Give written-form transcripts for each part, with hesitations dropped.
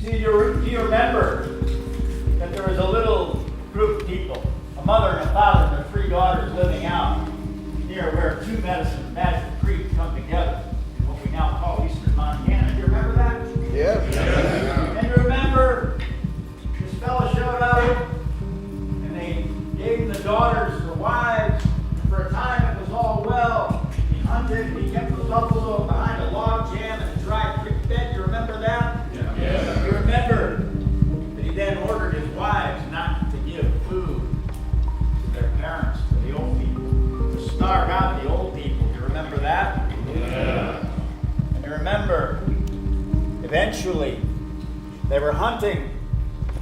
See, do you remember that there was a little group of people, a mother and a father and their 3 daughters living out near where 2 Madison Creek come together in what we now call eastern Montana. Do you remember that? Yes. And you remember this fellow showed up and they gave him the daughters for wives. And for a time it was all well. He hunted, he kept the buffalo behind a log jam and a dry creek bed. You remember that? Yeah. You remember that he then ordered his wives not to give food to their parents, to the old people, to starve out the old people. Do you remember that? Yeah. And you remember, eventually, they were hunting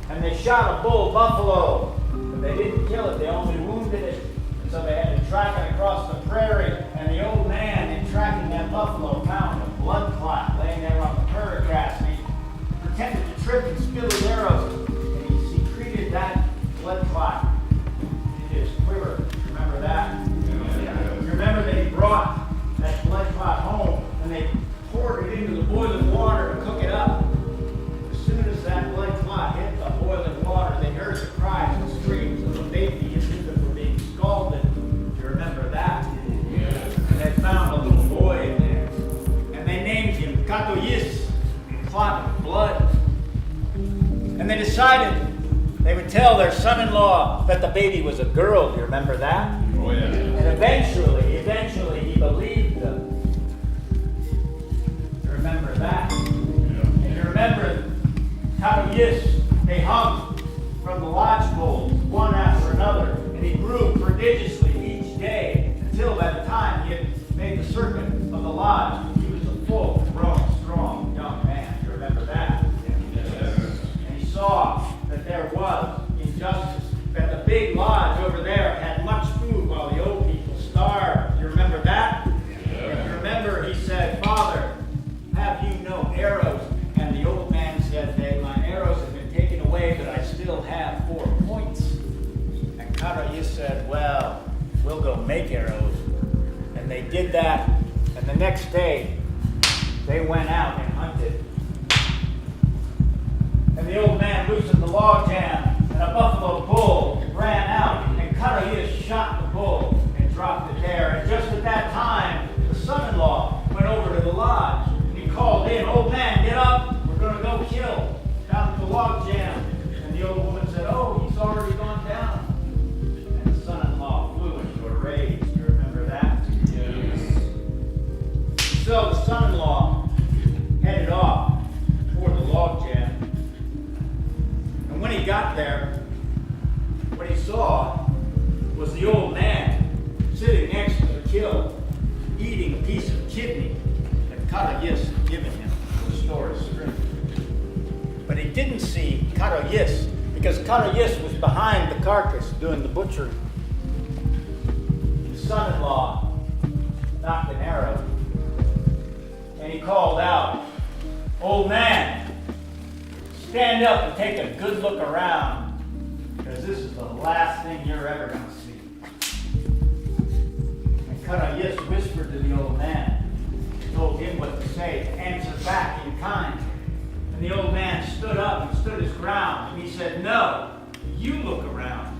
and they shot a bull buffalo, but they didn't kill it, they only wounded it. And so they had to track it across the prairie, and the old man, in tracking that buffalo, found a blood clot laying there on the prairie grass. And he pretended to trip and spill his arrows, and he secreted that blood clot in his quiver. Remember that? Yeah. You remember that he brought that blood clot home, and they poured it into the boiling water to cook it up. As soon as that blood clot hit the boiling water, they heard the cries and screams of the baby as if it were being scalded. Do you remember that? Yeah. And they found a little boy in there, and they named him Katoyis, clot of blood. And they decided they would tell their son-in-law that the baby was a girl. Do you remember that? Oh, yeah. And eventually he believed them. You remember that? Yeah. And you remember Katoyis, they hung from the lodge poles, one after another, and he grew prodigiously each day until by the time he had made the circuit of the lodge, he was a full-grown, strong young man. You remember that? And he saw that there was injustice, that the big lodge over there had much food while the old people starved. You remember that? And you remember he said, "Father, have you no arrows?" And the old man said, "My arrows have been taken away, but I still have 4 points." And Katoyis said, "Well, we'll go make arrows." And they did that, and the next day they went out and hunted. And the old man loosened the log jam, and a buffalo bull ran out, and Katoyis shot the bull and dropped it there. And just at that time, the son-in-law went over to the lodge, and he called in, "Old man, get up, we're going to go kill down at the log jam." And the old woman said, "Oh, he's already gone down." And the son-in-law flew into a rage. Do you remember that? Yes. So the son-in-law headed off toward the log jam. And when he got there, what he saw was the old man sitting next to the kill, eating a piece of kidney that Katoyis had given him to restore his strength. But he didn't see Katoyis because Katoyis was behind the carcass doing the butchering. His son-in-law knocked an arrow, and he called out, "Old man, stand up and take a good look around, because this is the last thing you're ever going to see." And Katoyis whispered to the old man, told him what to say, to answer back in kind. And the old man stood up and stood his ground, and he said, "No, you look around,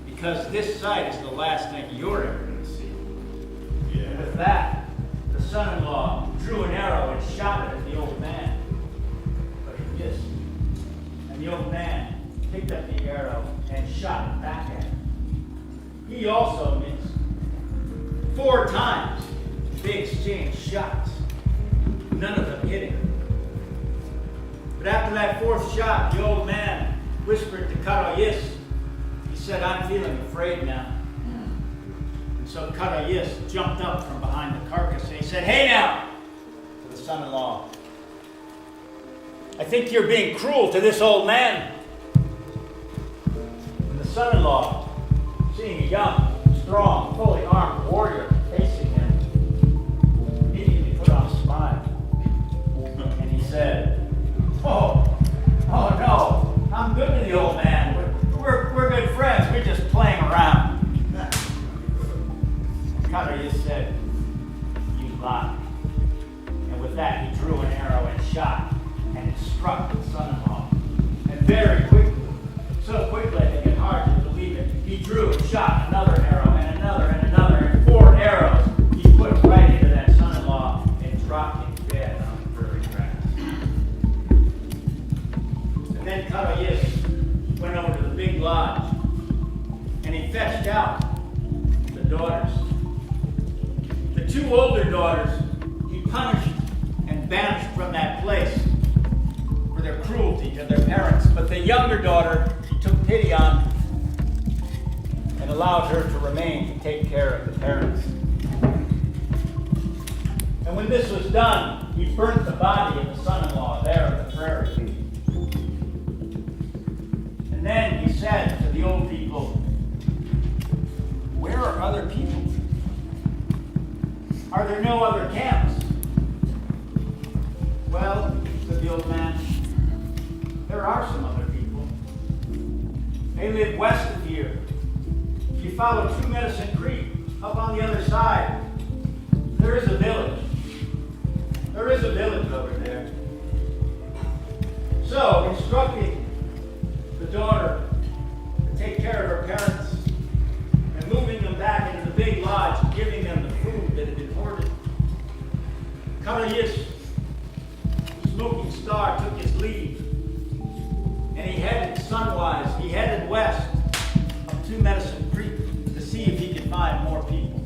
because this sight is the last thing you're ever going to see." Yeah. And with that, the son-in-law drew an arrow and shot it at the old man. But he missed. And the old man picked up the arrow and shot it back at him. He also missed. 4 times they exchanged shots. None of them hit him. But after that 4th shot, the old man whispered to Katoyis. He said, "I'm feeling afraid now." And so Katoyis jumped up from behind the carcass and he said, "Hey now," to the son-in-law, "I think you're being cruel to this old man." And the son-in-law, seeing a young, strong, fully armed warrior facing him, immediately put on a smile. And he said, Oh no, I'm good to the old man. We're good friends. We're just playing around." Katoyis said, "You lie." And with that, he drew an arrow and shot, and it struck the son-in-law then Karoyis went over to the big lodge, and he fetched out the daughters. The two older daughters he punished and banished from that place for their cruelty to their parents. But the younger daughter he took pity on and allowed her to remain to take care of the parents. And when this was done, he burnt the body of the son-in-law there on the prairie. And then he said to the old people, "Where are other people? Are there no other camps?" "Well," said the old man, "there are some other people. They live west of here. If you follow Two Medicine Creek, up on the other side, there is a village. There is a village over there." So, instructing the daughter to take care of her parents and moving them back into the big lodge, giving them the food that had been hoarded, Karoyis, Smoking Star, took his leave, and he headed sunwise. He headed west of Two Medicine Creek to see if he could find more people.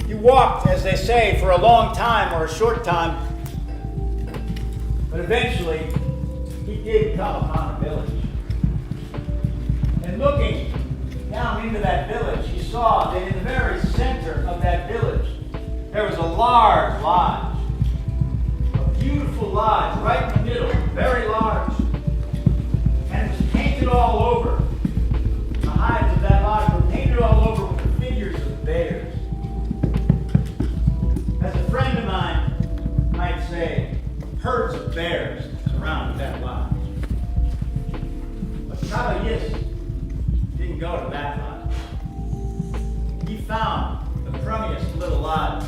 He walked, as they say, for a long time or a short time, but eventually he did come upon a village. And looking down into that village, he saw that in the very center of that village, there was a large lodge. A beautiful lodge right in the middle, very large. And it was painted all over. The hides of that lodge were painted all over with the figures of bears. As a friend of mine might say, herds of bears surrounded that lodge. But Karoyis didn't go to that lodge. He found the crummiest little lodge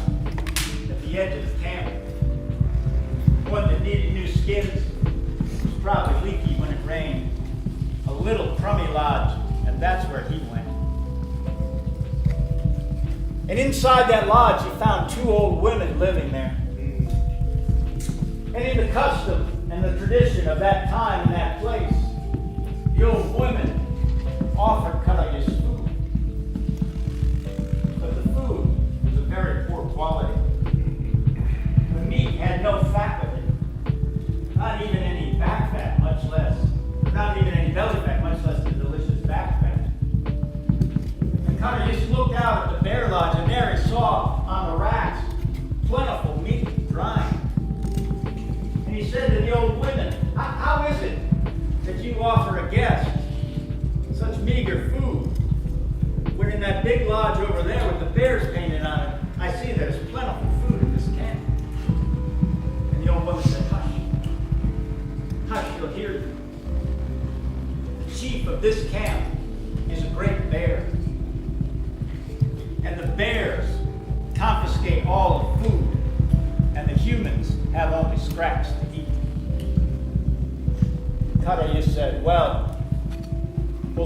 at the edge of the camp. One that needed new skins, was probably leaky when it rained. A little crummy lodge, and that's where he went. And inside that lodge, he found two old women living there. And in the custom and the tradition of that time and that place, the old women offered Karoyis food. But the food was of very poor quality. The meat had no fat with it. Not even any back fat, much less. Not even any belly fat, much less the delicious back fat. And Karoyis looked out at the bear lodge, and there he saw on the racks plentiful meat drying. And he said to the old women, how is it that you offer a guest such meager food when in that big lodge over there with the bears painted on it, I see there's plentiful food in this camp? And the old woman said, "Hush. Hush, you'll hear them. The chief of this camp is a great bear. And the bears confiscate all the food, and the humans have only scraps to eat." Karoyis said, well,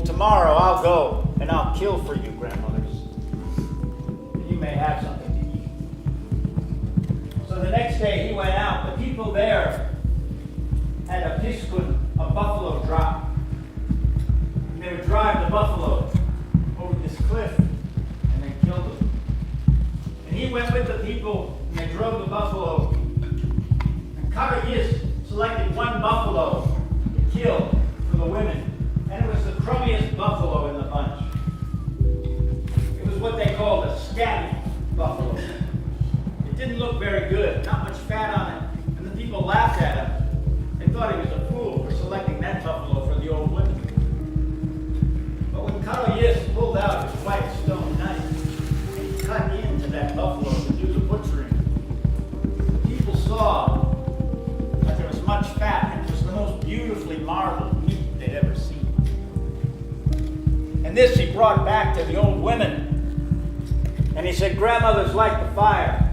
tomorrow I'll go and I'll kill for you, grandmothers. You may have something to eat. So the next day he went out. The people there had a piskun, a buffalo drop. And they would drive the buffalo over this cliff and they killed them. And he went with the people and they drove the buffalo. And Karoyis selected one buffalo to kill for the women. And it was the crummiest buffalo in the bunch. It was what they called a scabby buffalo. It didn't look very good, not much fat on it. And the people laughed at him. They thought he was a fool for selecting that buffalo for the old women. But when Karoyis pulled out his white stone knife and he cut into that buffalo to do the butchering, the people saw that there was much fat and it was the most beautifully marbled meat they'd ever seen. And this he brought back to the old women. And he said, grandmothers like the fire.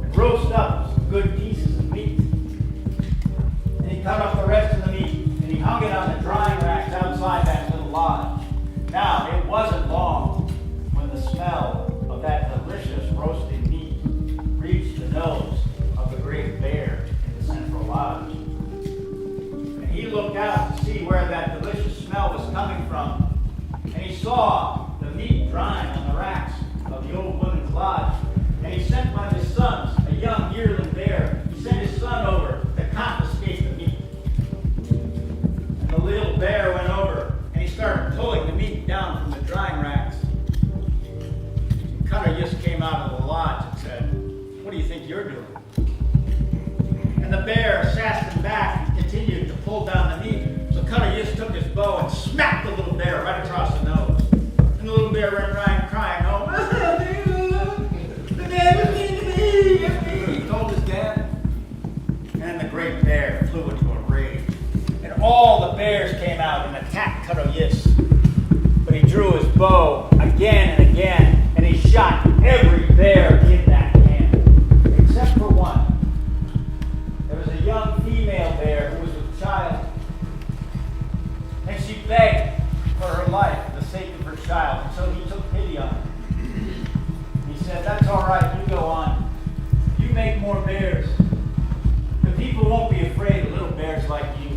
And roast up some good pieces of meat. And he cut up the rest of the meat. And he hung it on the drying racks outside that little lodge. Now, it wasn't long when the smell of that delicious roasted meat reached the nose of the great bear in the central lodge. bears came out and attacked Karoyis. But he drew his bow again and again, and he shot every bear in that camp, except for one. There was a young female bear who was with child, and she begged for her life for the sake of her child, and so he took pity on her. He said, "That's all right, you go on. You make more bears. The people won't be afraid of little bears like you."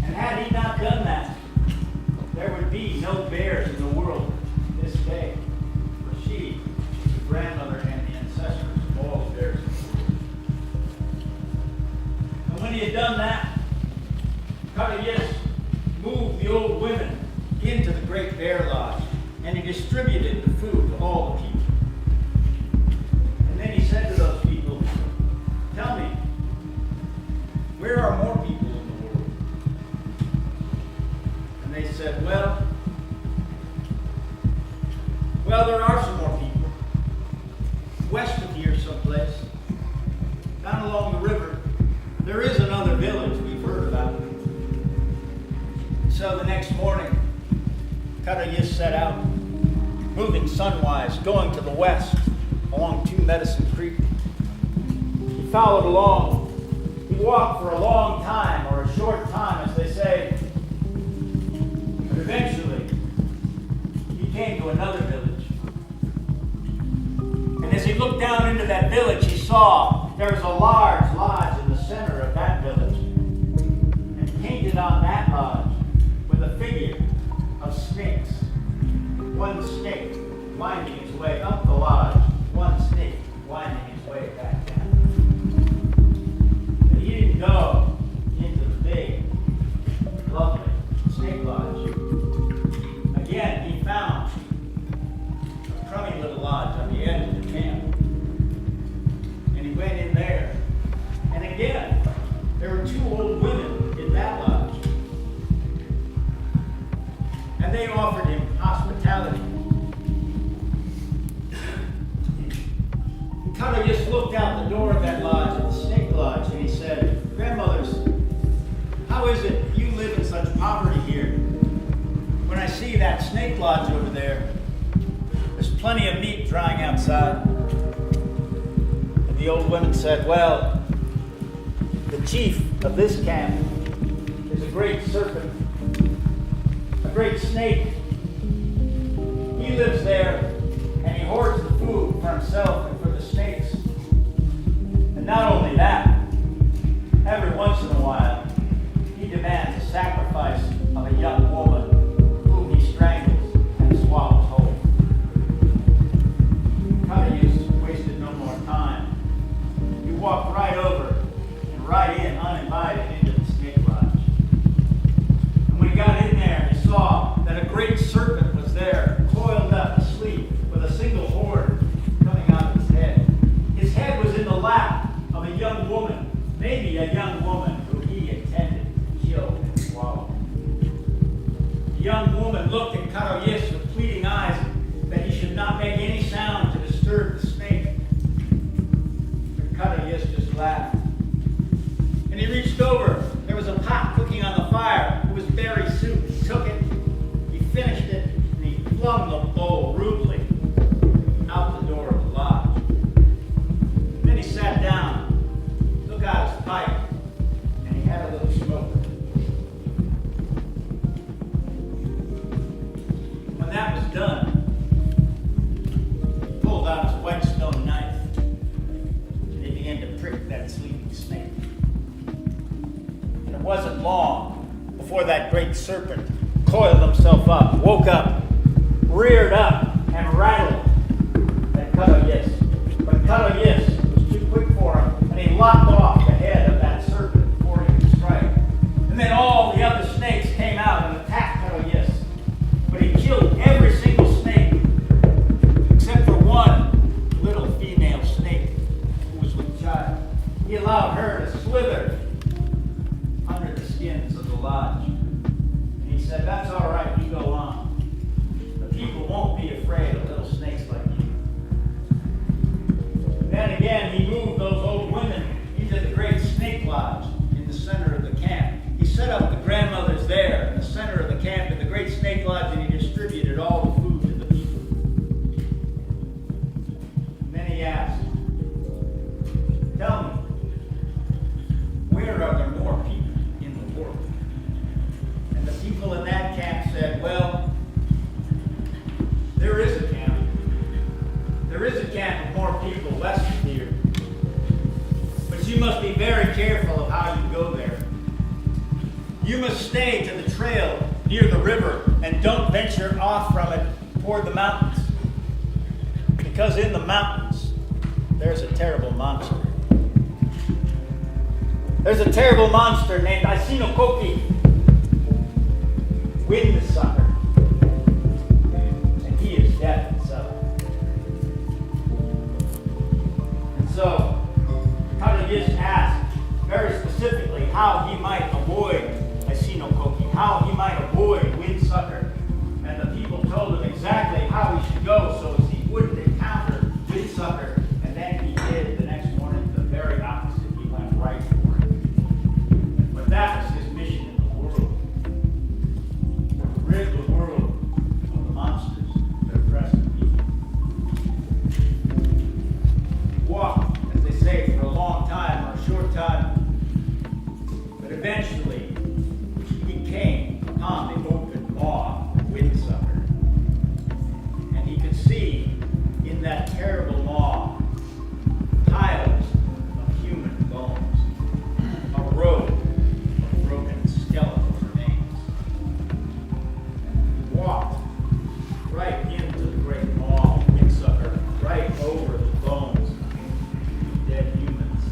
And had he not done that, there would be no bears in the world this day. For she is the grandmother and the ancestors of all the bears in the world. And when he had done that, Karoyis moved the old women into the great bear lodge, and he distributed the food to all the people. And then he said to those people, "Tell me, where are more people in the world?" And they said, well, there are some more people. West of here someplace, down along the river, there is another village we've heard about. So the next morning, Karoyis set out, moving sunwise, going to the west, along Two Medicine Creek. He followed along. He walked for a long time, or a short time, as they say. But eventually, he came to another village. And as he looked down into that village, he saw there was a large lodge in the center of that village. And painted on that lodge with a figure of snakes. One snake winding its way up the lodge, one snake winding its way back down. But he didn't go into the big, lovely snake lodge. Again, he found a crummy little lodge on the edge of the camp. And he went in there. And again, there were two old women in that lodge. And they offered him hospitality. Karoyis looked out the door of that lodge, at the snake lodge, and he said, "Grandmothers, how is it you live in such poverty here? When I see that snake lodge over there, there's plenty of meat drying outside." And the old women said, "Well, the chief of this camp is a great serpent, a great snake. He lives there, and he hoards the food for himself and for the snakes. And not only that, every once in a while, he demands a sacrifice of a young woman whom he strangles and swallows whole." Karoyis wasted no more time. He walked right over and right in, uninvited, into the snake lodge. And when he got in there, he saw that a great serpent was there, coiled up, asleep, with a single horn coming out of his head. His head was in the lap of a young woman, maybe a young woman who he intended to kill and swallow. The young woman looked at Karoyis with pleading eyes that he should not make any sound to disturb the snake. But Karoyis just laughed. And he reached over. There was a pot cooking on the fire. It was berry soup. He took it, he finished it, and he flung the bowl rudely out the door of the lodge. Then he sat down, took out his pipe, and he had a little smoke. When that was done, he pulled out his whetstone knife, and he began to prick that sleeping snake. And it wasn't long before that great serpent coiled himself up, woke up, reared up, and rattled at Karoyis. But Karoyis was too quick for him, and he lopped off the head of that serpent before he could strike. And then all the other snakes came out and attacked Karoyis. But he killed every single snake, except for one little female snake who was with child. He allowed her to slither under the skins of the lodge. And he said, "That's all right, you go on. The people won't be afraid of little snakes like you." Then again, he moved those old women into the great snake lodge in the center of the camp. He set up the grandmother's You must stay to the trail near the river and don't venture off from it toward the mountains. Because in the mountains, there's a terrible monster. There's a terrible monster named Isinokoki, wind sucker. And he is death itself. And so, Katagis asked very specifically how he might avoid Isinokoki, how he might avoid Windsucker. And the people told him exactly how he should go so as he wouldn't encounter Windsucker. And then he did the next morning the very opposite. He went right for it. But that was his mission in the world. To rid the world of the monsters that oppress the people. He walked, as they say, for a long time or a short time. But eventually, he came upon the open maw of Windsucker. And he could see in that terrible maw piles of human bones, a row of broken skeletal remains. He walked right into the great maw of Windsucker, right over the bones of dead humans,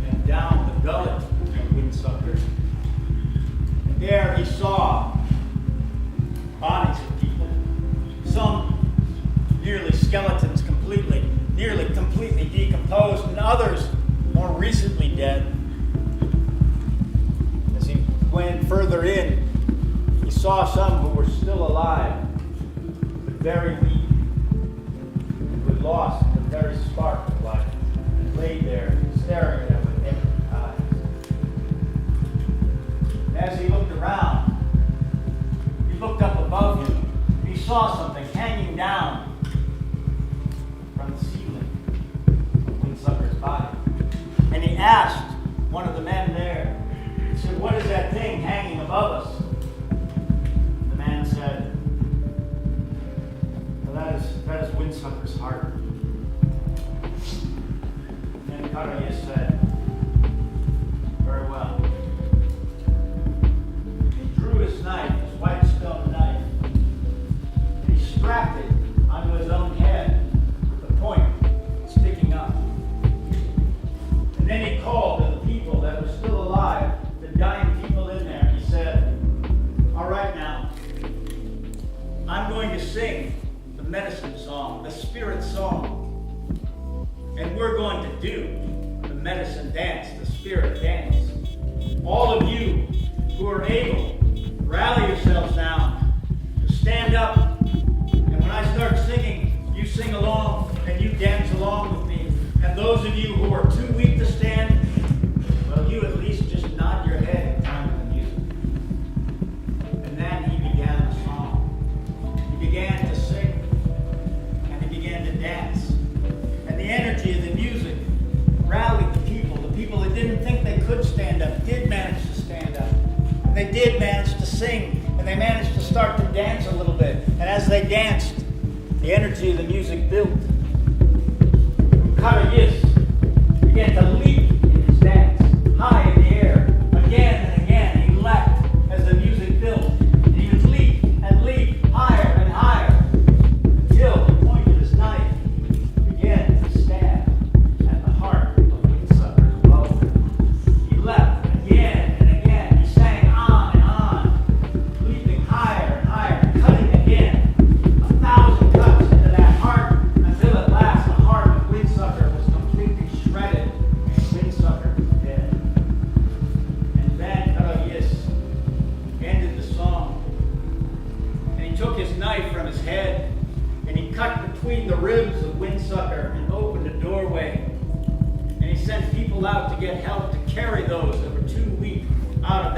and down the gullet of Windsucker. And there he saw bodies of people, some nearly skeletons nearly completely decomposed, and others more recently dead. As he went further in, he saw some who were still alive, but very weak, who had lost the very spark of life, and laid there staring at him with empty eyes. And as he looked around, he looked up above him, and he saw something hanging down from the ceiling of Windsucker's body. And he asked one of the men there, he said, "What is that thing hanging above us?" The man said, "Well, that is Windsucker's heart." And then Karayas said, "Very well." He drew his knife, his white stone knife, and he strapped it onto his own head, with the point sticking up. And then he called to the people that were still alive, the dying people in there. He said, "All right now, I'm going to sing the medicine song, the spirit song. And we're going to do the medicine dance, the spirit dance. All of you who are able, rally yourselves now to stand up. And when I start singing, you sing along and you dance along with me. And those of you who are too weak to stand, well, you at least just nod your head in time with the music." And then he began the song. He began to sing. And he began to dance. And the energy of the music rallied the people that didn't think they could stand up, did manage to stand up. And they did manage to sing, and they managed to start to dance a little bit. And as they danced, the energy of the music built. Karayas began to leap in his dance, high in the air, again and again. He leapt as the music built, and he would leap and leap higher and higher, until he pointed his knife, began to stab at the heart of Windsucker's bow. He leapt again and again. He sang on and on, leaping higher and higher, cutting again, 1,000 cuts into that heart, until at last the heart of Windsucker was completely shredded, and Windsucker was dead. And then Karayas ended the song, and he took his knife from his head, and he cut between the ribs of Windsucker and opened a doorway. And he sent people out to get help to carry those that were too weak out of